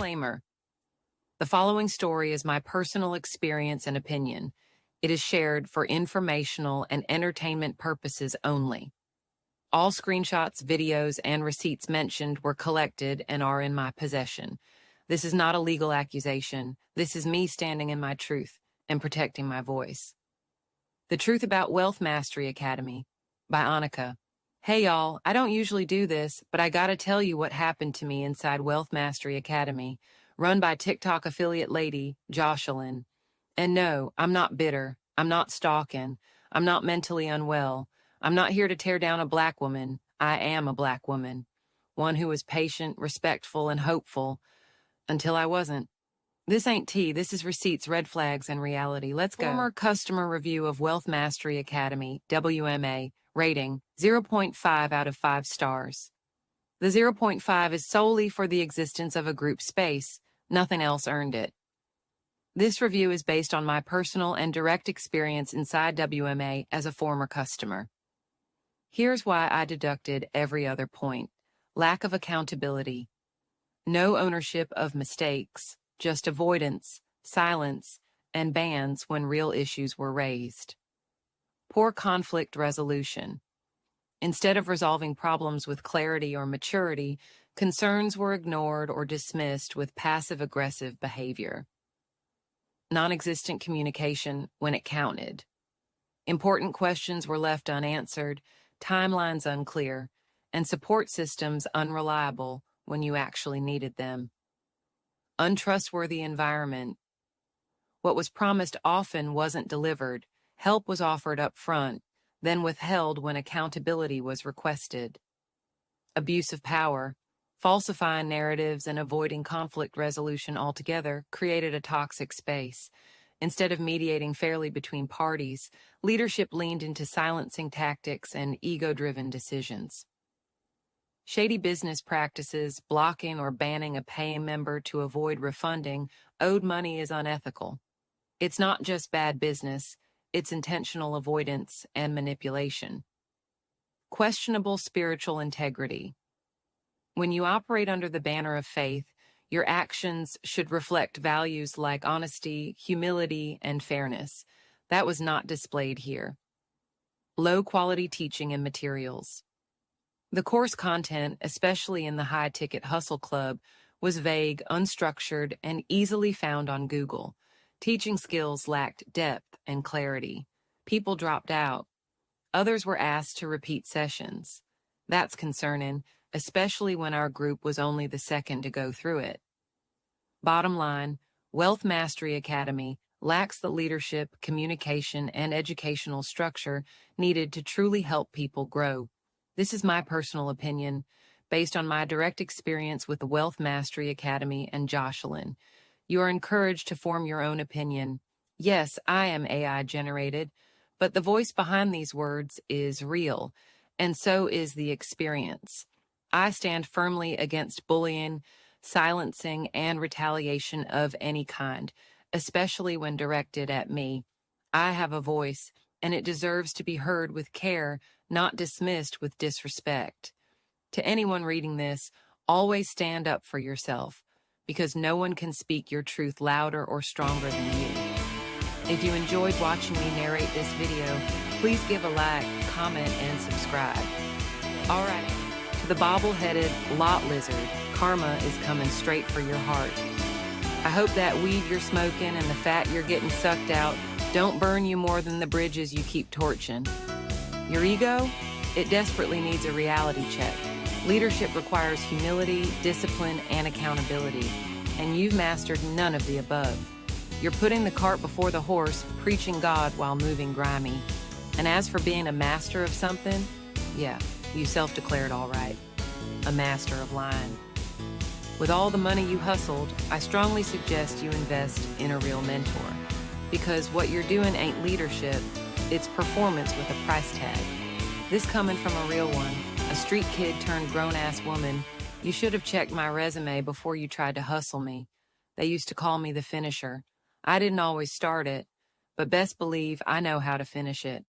Disclaimer. The following story is my personal experience and opinion. It is shared for informational and entertainment purposes only. All screenshots, videos, and receipts mentioned were collected and are in my possession. This is not a legal accusation. This is me standing in my truth and protecting my voice. The Truth About Wealth Mastery Academy by Anika. Hey y'all, I don't usually do this, but I gotta tell you what happened to me inside Wealth Mastery Academy, run by TikTok affiliate lady, Joshalynn. And no, I'm not bitter. I'm not stalking. I'm not mentally unwell. I'm not here to tear down a black woman. I am a black woman. One who is patient, respectful, and hopeful. Until I wasn't. This ain't tea. This is receipts, red flags, and reality. Let's go. Former customer review of Wealth Mastery Academy, WMA, rating 0.5 out of 5 stars. The 0.5 is solely for the existence of a group space. Nothing else earned it. This review is based on my personal and direct experience inside WMA as a former customer. Here's why I deducted every other point. Lack of accountability. No ownership of mistakes, just avoidance, silence, and bans when real issues were raised. Poor conflict resolution. Instead of resolving problems with clarity or maturity, concerns were ignored or dismissed with passive-aggressive behavior. Non-existent communication when it counted. Important questions were left unanswered, timelines unclear, and support systems unreliable when you actually needed them. Untrustworthy environment. What was promised often wasn't delivered. Help was offered up front, then withheld when accountability was requested. Abuse of power. Falsifying narratives and avoiding conflict resolution altogether created a toxic space. Instead of mediating fairly between parties, leadership leaned into silencing tactics and ego-driven decisions. Shady business practices, blocking or banning a paying member to avoid refunding owed money is unethical. It's not just bad business, it's intentional avoidance and manipulation. Questionable spiritual integrity. When you operate under the banner of faith, your actions should reflect values like honesty, humility, and fairness. That was not displayed here. Low-quality teaching and materials. The course content, especially in the high-ticket hustle club, was vague, unstructured, and easily found on Google. Teaching skills lacked depth and clarity. People dropped out. Others were asked to repeat sessions. That's concerning, especially when our group was only the second to go through it. Bottom line, Wealth Mastery Academy lacks the leadership, communication, and educational structure needed to truly help people grow. This is my personal opinion, based on my direct experience with the Wealth Mastery Academy and Joshalynn. You are encouraged to form your own opinion. Yes, I am AI-generated, but the voice behind these words is real, and so is the experience. I stand firmly against bullying, silencing, and retaliation of any kind, especially when directed at me. I have a voice, and it deserves to be heard with care, not dismissed with disrespect. To anyone reading this, always stand up for yourself, because no one can speak your truth louder or stronger than you. If you enjoyed watching me narrate this video, please give a like, comment, and subscribe. All right. To the bobble-headed lot lizard, karma is coming straight for your heart. I hope that weed you're smoking and the fat you're getting sucked out don't burn you more than the bridges you keep torching. Your ego? It desperately needs a reality check. Leadership requires humility, discipline, and accountability, and you've mastered none of the above. You're putting the cart before the horse, preaching God while moving grimy. And as for being a master of something, yeah, you self-declared all right. A master of lying. With all the money you hustled, I strongly suggest you invest in a real mentor. Because what you're doing ain't leadership, it's performance with a price tag. This coming from a real one, a street kid turned grown-ass woman. You should have checked my resume before you tried to hustle me. They used to call me the finisher. I didn't always start it, but best believe I know how to finish it.